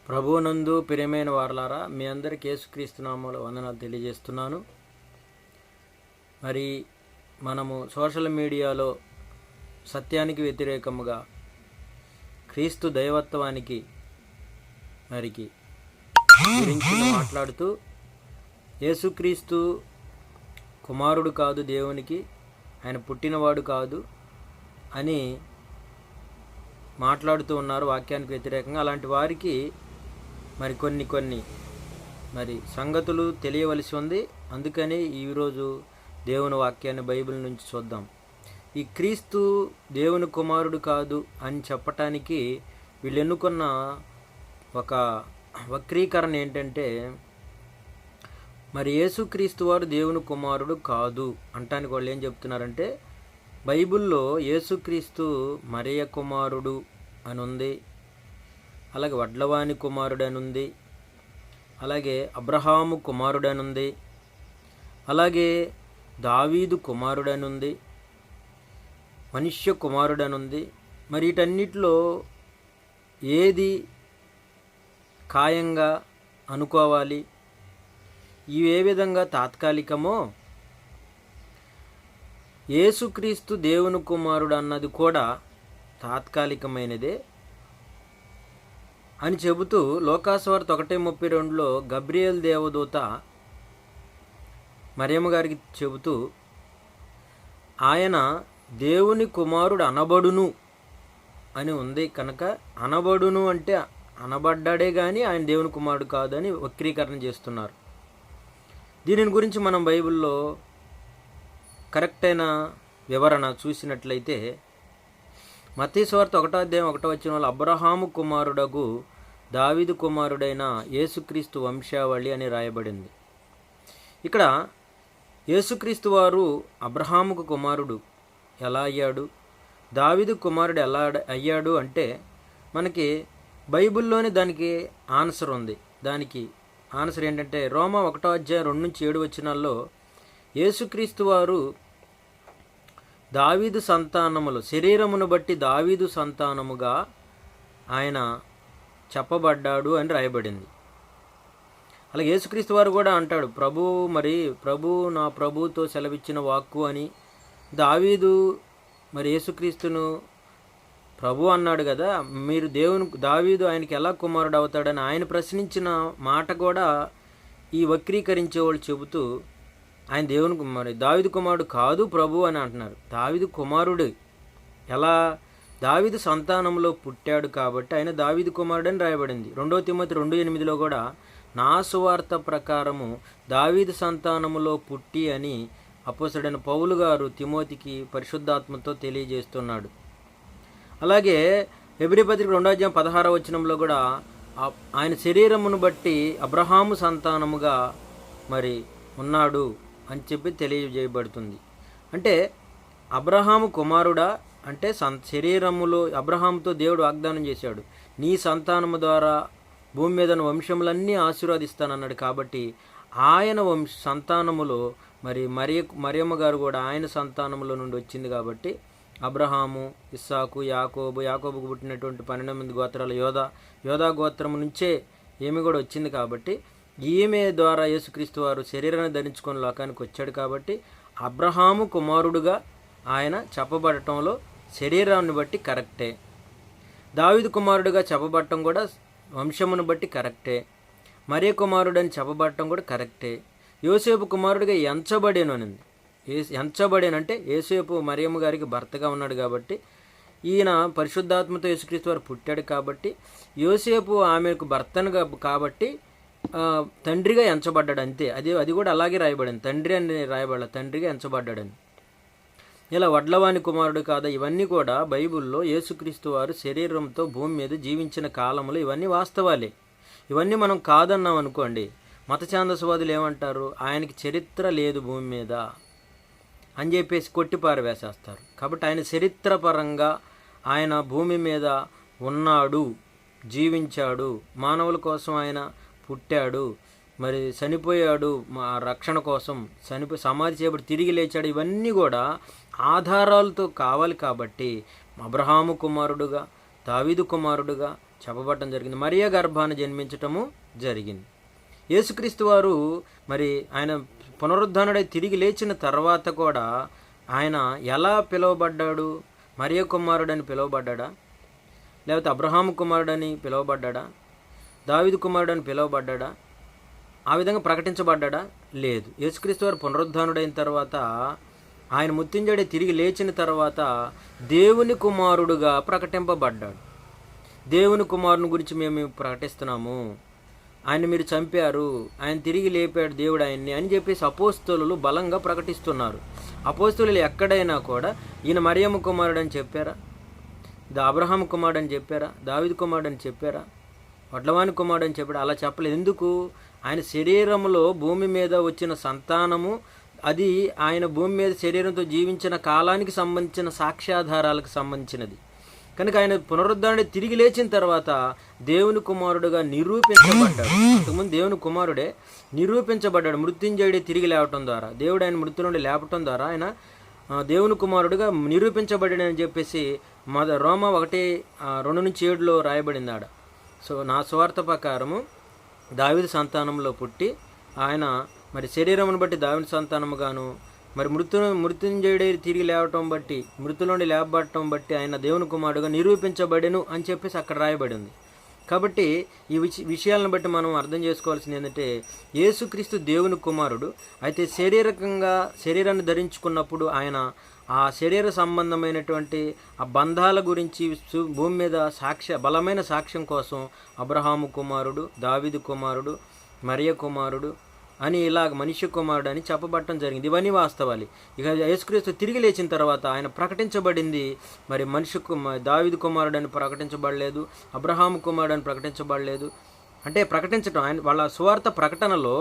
ప్రభువునందు ప్రియమైన వారలారా, మీ అందరికీ యేసుక్రీస్తు నామములో వందనాలు తెలియజేస్తున్నాను. మరి మనము సోషల్ మీడియాలో సత్యానికి వ్యతిరేకముగా క్రీస్తు దైవత్వానికి గురించి మాట్లాడుతూ యేసుక్రీస్తు కుమారుడు కాదు, దేవునికి ఆయన పుట్టినవాడు కాదు అని మాట్లాడుతూ ఉన్నారు వాక్యానికి వ్యతిరేకంగా. అలాంటి వారికి మరి కొన్ని సంగతులు తెలియవలసి ఉంది. అందుకని ఈరోజు దేవుని వాక్యాన్ని బైబిల్ నుంచి చూద్దాం. ఈ క్రీస్తు దేవుని కుమారుడు కాదు అని చెప్పటానికి వీళ్ళు ఎన్నుకున్న ఒక వక్రీకరణ ఏంటంటే, మరి యేసుక్రీస్తు వారు దేవుని కుమారుడు కాదు అంటానికి వాళ్ళు ఏం చెప్తున్నారంటే, బైబిల్లో యేసుక్రీస్తు మరియ కుమారుడు అని ఉంది, అలాగే వడ్లవాని కుమారుడు అని ఉంది, అలాగే అబ్రహాము కుమారుడు అని ఉంది, అలాగే దావీదు కుమారుడు అని ఉంది, మనుష్య కుమారుడు అని ఉంది. మరి వీటన్నిటిలో ఏది ఖాయంగా అనుకోవాలి, ఇవి ఏ విధంగా తాత్కాలికమో, యేసుక్రీస్తు దేవుని కుమారుడు అన్నది కూడా తాత్కాలికమైనదే అని చెబుతూ లోకాసువార్త 1:32లో గబ్రియేల్ దేవదూత మరియమ్మ గారికి చెబుతూ, ఆయన దేవుని కుమారుడు అనబడును అని ఉంది కనుక, అనబడును అంటే అనబడ్డాడే కానీ ఆయన దేవుని కుమారుడు కాదని వక్రీకరణ చేస్తున్నారు. దీని గురించి మనం బైబిల్లో కరెక్ట్ అయిన వివరణ చూసినట్లయితే, మత్తయి సువార్త 1:1 అబ్రహాము కుమారుడగు దావీదు కుమారుడైన యేసుక్రీస్తు వంశావళి అని రాయబడింది. ఇక్కడ యేసుక్రీస్తు వారు అబ్రహాముకు కుమారుడు ఎలా అయ్యాడు, దావీదు కుమారుడు ఎలా అయ్యాడు అంటే మనకి బైబిల్లోని దానికి ఆన్సర్ ఉంది. దానికి ఆన్సర్ ఏంటంటే, రోమా 1:2-7 యేసుక్రీస్తు వారు దావీదు సంతానములు, శరీరమును బట్టి దావీదు సంతానముగా ఆయన చెప్పబడ్డాడు అని రాయబడింది. అలాగే యేసుక్రీస్తు వారు కూడా అంటాడు, ప్రభు నా ప్రభుతో సెలవిచ్చిన వాక్కు అని. దావీదు మరి యేసుక్రీస్తును ప్రభు అన్నాడు కదా, మీరు దావీదు ఆయనకి ఎలా కుమారుడు అవుతాడని ఆయన ప్రశ్నించిన మాట కూడా ఈ వక్రీకరించే వాళ్ళు చెబుతూ, ఆయన దేవుని దావీదు కుమారుడు కాదు ప్రభు అని అంటున్నారు. దావీదు కుమారుడు ఎలా, దావీదు సంతానంలో పుట్టాడు కాబట్టి ఆయన దావీదు కుమారుడు అని రాయబడింది. 2 తిమోతి 2:8 కూడా నా సువార్త ప్రకారము దావీదు సంతానములో పుట్టి అని అపోస్తలుడైన పౌలు గారు తిమోతికి పరిశుద్ధాత్మతో తెలియజేస్తున్నాడు. అలాగే హెబ్రీ పత్రిక 2:16 కూడా ఆయన శరీరమును బట్టి అబ్రహాము సంతానముగా మరి ఉన్నాడు అని చెప్పి తెలియజేయబడుతుంది. అంటే అబ్రహాము కుమారుడా అంటే శరీరములో అబ్రహాముతో దేవుడు వాగ్దానం చేశాడు, నీ సంతానము ద్వారా భూమి మీద వంశములన్నీ ఆశీర్వదిస్తానన్నాడు. కాబట్టి ఆయన సంతానములో మరి మరియమ్మ గారు కూడా ఆయన సంతానములో నుండి వచ్చింది. కాబట్టి అబ్రహాము, ఇస్సాకు, యాకోబుకు పుట్టినటువంటి 12 గోత్రాల యోధా గోత్రము నుంచే ఈమె కూడా వచ్చింది. కాబట్టి ఈమె ద్వారా యేసుక్రీస్తు వారు శరీరాన్ని ధరించుకొని లోకానికి వచ్చాడు. కాబట్టి అబ్రహాము కుమారుడుగా ఆయన చెప్పబడటంలో శరీరాన్ని బట్టి కరెక్టే, దావీదు కుమారుడుగా చెప్పబడటం కూడా వంశమును బట్టి కరెక్టే, మరియ కుమారుడని చెప్పబడటం కూడా కరెక్టే, యోసేపు కుమారుడిగా ఎంచబడేనండి. ఎంచబడేనంటే యోసేపు మరియమ్మ గారికి భర్తగా ఉన్నాడు కాబట్టి, ఈయన పరిశుద్ధాత్మతో యేసుక్రీస్తు వారు పుట్టాడు కాబట్టి, యోసేపు ఆమెకు భర్తనుగా కాబట్టి తండ్రిగా ఎంచబడ్డాడు అంతే. అది కూడా అలాగే రాయబడింది, తండ్రి అని రాయబడాలి, తండ్రిగా ఎంచబడ్డాడని. ఇలా వడ్లవాని కుమారుడు కాదా, ఇవన్నీ కూడా బైబిల్లో యేసుక్రీస్తు వారు శరీరంతో భూమి మీద జీవించిన కాలంలో ఇవన్నీ వాస్తవాలే. ఇవన్నీ మనం కాదన్నాం అనుకోండి, మత ఛాందసవాదులు ఏమంటారు, ఆయనకి చరిత్ర లేదు భూమి మీద అని చెప్పేసి కొట్టిపారవేసేస్తారు. కాబట్టి ఆయన చరిత్రపరంగా ఆయన భూమి మీద ఉన్నాడు, జీవించాడు, మానవుల కోసం ఆయన పుట్టాడు, మరి చనిపోయాడు రక్షణ కోసం, సమాధి చేయబడి తిరిగి లేచాడు. ఇవన్నీ కూడా ఆధారాలతో కావాలి. కాబట్టి అబ్రహాము కుమారుడుగా, దావీదు కుమారుడుగా, చెప్పబడటం జరిగింది. మరియ గర్భాన జన్మించటము జరిగింది. యేసుక్రీస్తు వారు మరి ఆయన పునరుద్ధానుడై తిరిగి లేచిన తర్వాత కూడా ఆయన ఎలా పిలువబడ్డాడు? మరియ కుమారుడని పిలువబడ్డా, లేకపోతే అబ్రహాము కుమారుడని పిలువబడ్డా, దావీదు కుమారుడని పిలువబడ్డా, ఆ విధంగా ప్రకటించబడ్డా? లేదు. యేసుక్రీస్తు వారు పునరుద్ధానుడైన తర్వాత, ఆయన మృత్యుంజయుడై తిరిగి లేచిన తర్వాత దేవుని కుమారుడుగా ప్రకటింపబడ్డాడు. దేవుని కుమారుని గురించి మేము ప్రకటిస్తున్నాము, ఆయన మీరు చంపారు, ఆయన తిరిగి లేపాడు దేవుడు ఆయన్ని అని చెప్పేసి అపోస్తలులు బలంగా ప్రకటిస్తున్నారు. అపోస్తలులు ఎక్కడైనా కూడా ఈయన మరియమ్మ కుమారుడు అని చెప్పారా? అబ్రహాం కుమారుడు అని చెప్పారా? దావీదు కుమారుడు అని చెప్పారా? వడ్లవాని కుమారుడు అని చెప్పాడు? అలా చెప్పలేదు. ఎందుకు? ఆయన శరీరంలో భూమి మీద వచ్చిన సంతానము, అది ఆయన భూమి మీద శరీరంతో జీవించిన కాలానికి సంబంధించిన సాక్ష్యాధారాలకు సంబంధించినది కనుక ఆయన పునరుద్ధరణ తిరిగి లేచిన తర్వాత దేవుని కుమారుడుగా నిరూపించబడ్డాడు. అంతకుముందు దేవుని కుమారుడే నిరూపించబడ్డాడు మృత్యుంజయుడే తిరిగి లేవటం ద్వారా. దేవుడు ఆయన మృత్యు నుండి లేపటం ద్వారా ఆయన దేవుని కుమారుడుగా నిరూపించబడ్డాడని చెప్పేసి రోమా 1:2-7 రాయబడింది ఆడ. సో నా స్వార్థ ప్రకారము దావీదు సంతానంలో పుట్టి ఆయన మరి శరీరమును బట్టి దావీదు సంతానముగాను, మరి మృత్యుంజయుడే తిరిగి లేవటం బట్టి, మృతుల నుండి లేపబడటం బట్టి ఆయన దేవుని కుమారుడుగా నిరూపించబడెను అని చెప్పేసి అక్కడ రాయబడింది. కాబట్టి ఈ విషయాలను బట్టి మనం అర్థం చేసుకోవాల్సింది ఏంటంటే, యేసుక్రీస్తు దేవుని కుమారుడు అయితే శరీరాన్ని ధరించుకున్నప్పుడు ఆయన ఆ శరీర సంబంధమైనటువంటి ఆ బంధాల గురించి భూమి మీద బలమైన సాక్ష్యం కోసం అబ్రహాము కుమారుడు, దావీదు కుమారుడు, మరియ కుమారుడు అని ఇలాగ మనిషి కుమారుడు అని చెప్పబడటం జరిగింది. ఇవన్నీ వాస్తవాలు. ఇక యేసుక్రీస్తు తిరిగి లేచిన తర్వాత ఆయన ప్రకటించబడింది మరి దావీదు కుమారుడు అని ప్రకటించబడలేదు, అబ్రహాము కుమారుడు అని ప్రకటించబడలేదు. అంటే ప్రకటించడం ఆయన వాళ్ళ సువార్త ప్రకటనలో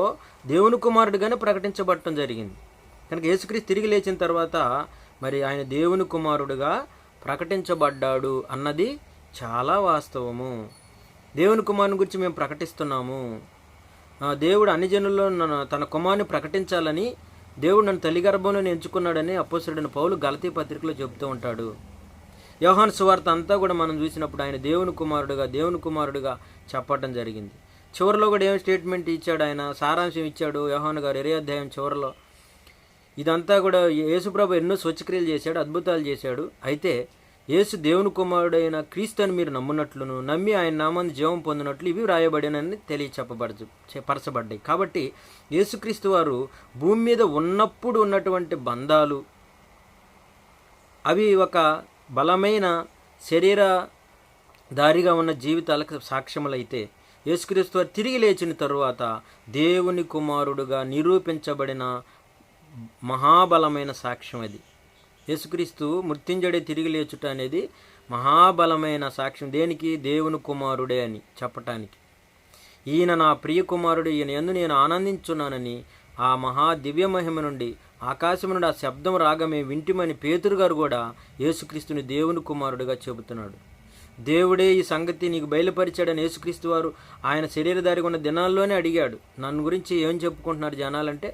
దేవుని కుమారుడుగానే ప్రకటించబడటం జరిగింది. కనుక యేసుక్రీస్తు తిరిగి లేచిన తర్వాత మరి ఆయన దేవుని కుమారుడుగా ప్రకటించబడ్డాడు అన్నది చాలా వాస్తవము. దేవుని కుమారుని గురించి మేము ప్రకటిస్తున్నాము. దేవుడు అన్ని జనుల్లో తన కుమారుని ప్రకటించాలని దేవుడు నన్ను తల్లి గర్భంలోనే ఎంచుకున్నాడని అపోస్తలుడైన పౌలు గలతీ పత్రికలో చెబుతూ ఉంటాడు. యోహాను సువార్త అంతా కూడా మనం చూసినప్పుడు ఆయన దేవుని కుమారుడుగా చెప్పడం జరిగింది. చివరిలో కూడా ఏం స్టేట్మెంట్ ఇచ్చాడు, ఆయన సారాంశం ఇచ్చాడు యోహాను గారు 20వ అధ్యాయం చివరిలో. ఇదంతా కూడా యేసుప్రభు ఎన్నో స్వచ్ఛక్రియలు చేశాడు, అద్భుతాలు చేశాడు. అయితే యేసు దేవుని కుమారుడైన క్రీస్తు అని మీరు నమ్మునట్లును, నమ్మి ఆయన నామాన్ని జీవం పొందినట్లు ఇవి వ్రాయబడినని పరచబడ్డాయి. కాబట్టి యేసుక్రీస్తు వారు భూమి మీద ఉన్నప్పుడు ఉన్నటువంటి బంధాలు అవి ఒక బలమైన శరీరధారిగా ఉన్న జీవితాలకు సాక్ష్యములైతే, యేసుక్రీస్తు వారు తిరిగి లేచిన తరువాత దేవుని కుమారుడుగా నిరూపించబడిన మహాబలమైన సాక్ష్యం అది. యేసుక్రీస్తు మృత్యుంజయుడే తిరిగి లేచుట అనేది మహాబలమైన సాక్ష్యం. దేనికి? దేవుని కుమారుడే అని చెప్పటానికి. ఈయన నా ప్రియ కుమారుడు, ఈయన యందు నేను ఆనందించున్నానని ఆ మహా దివ్య మహిమ నుండి ఆకాశం నుండి ఆ శబ్దం రాగమే వింటిమని పేతురు గారు కూడా యేసుక్రీస్తుని దేవుని కుమారుడుగా చెబుతున్నాడు. దేవుడే ఈ సంగతి నీకు బయలుపరిచాడని యేసుక్రీస్తు వారు ఆయన శరీరధారిగా ఉన్న దినాల్లోనే అడిగాడు. నన్ను గురించి ఏం చెప్పుకుంటున్నారు జనాలంటే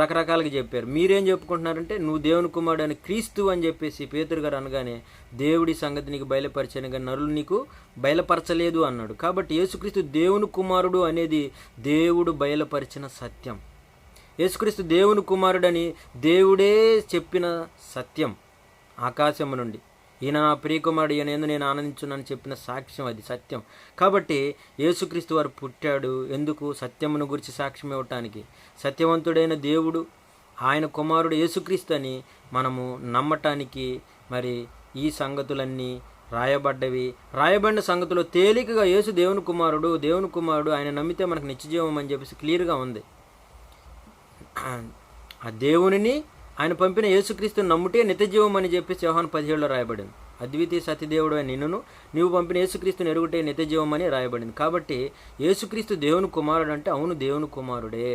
రకరకాలుగా చెప్పారు. మీరేం చెప్పుకుంటున్నారంటే నువ్వు దేవుని కుమారుడు అని క్రీస్తు అని చెప్పేసి పేతురు గారు అనగానే దేవుడి సంగతి నీకు బయలుపరిచాను కానీ నరులు నీకు బయలుపరచలేదు అన్నాడు. కాబట్టి యేసుక్రీస్తు దేవుని కుమారుడు అనేది దేవుడు బయలుపరిచిన సత్యం. యేసుక్రీస్తు దేవుని కుమారుడని దేవుడే చెప్పిన సత్యం ఆకాశము నుండి. ఈయన నా ప్రియకుమారుడు, ఈయన యందు నేను ఆనందించున్నాను చెప్పిన సాక్ష్యం అది సత్యం. కాబట్టి యేసుక్రీస్తు వారు పుట్టాడు ఎందుకు? సత్యమును గురించి సాక్ష్యం ఇవ్వటానికి. సత్యవంతుడైన దేవుడు ఆయన కుమారుడు యేసుక్రీస్తు అని మనము నమ్మటానికి మరి ఈ సంగతులన్నీ రాయబడిన సంగతులు తేలికగా యేసు దేవుని కుమారుడు ఆయన నమ్మితే మనకు నిత్యజీవం అని చెప్పేసి క్లియర్గా ఉంది. ఆ దేవునిని ఆయన పంపిన యేసుక్రీస్తుని నమ్ముటే నిత్యజీవం అని చెప్పేసి యోహాను 17లో రాయబడింది. అద్వితీయ సత్యదేవుడు అని నిన్నును నీవు పంపిన యేసుక్రీస్తుని ఎరుగుటే నిత్యజీవం అని రాయబడింది. కాబట్టి యేసుక్రీస్తు దేవుని కుమారుడు అంటే అవును దేవుని కుమారుడే.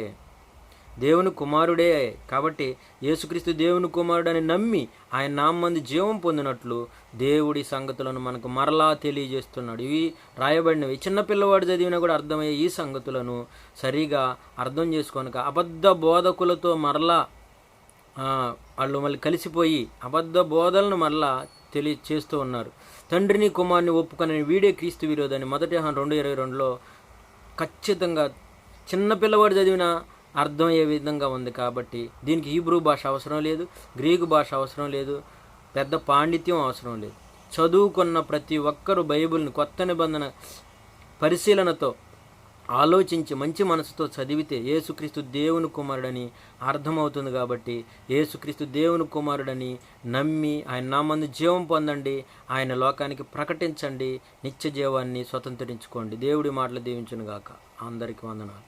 కాబట్టి యేసుక్రీస్తు దేవుని కుమారుడు అని నమ్మి ఆయన నామందు జీవం పొందినట్లు దేవుడి సంగతులను మనకు మరలా తెలియజేస్తున్నాడు. ఇవి రాయబడినవి. చిన్నపిల్లవాడు చదివినా కూడా అర్థమయ్యే ఈ సంగతులను సరిగా అర్థం చేసుకోనక అబద్ధ బోధకులతో మరలా వాళ్ళు మళ్ళీ కలిసిపోయి అబద్ధ బోధలను మరలా చేస్తూ ఉన్నారు. తండ్రిని కుమారుని ఒప్పుకొని వీడే క్రీస్తు విరోధని 1 యోహాను 2:22లో ఖచ్చితంగా చిన్న పిల్లవాడు చదివిన అర్థమయ్యే విధంగా ఉంది. కాబట్టి దీనికి హీబ్రూ భాష అవసరం లేదు, గ్రీకు భాష అవసరం లేదు, పెద్ద పాండిత్యం అవసరం లేదు. చదువుకున్న ప్రతి ఒక్కరూ బైబిల్ని కొత్త నిబంధన పరిశీలనతో ఆలోచించి మంచి మనసుతో చదివితే యేసుక్రీస్తు దేవుని కుమారుడని అర్థమవుతుంది. కాబట్టి యేసుక్రీస్తు దేవుని కుమారుడని నమ్మి ఆయన నామందు జీవం పొందండి, ఆయన లోకానికి ప్రకటించండి, నిత్య జీవాన్ని స్వతంత్రించుకోండి. దేవుడి మాటలు దీవించునుగాక. అందరికీ వందనాలు.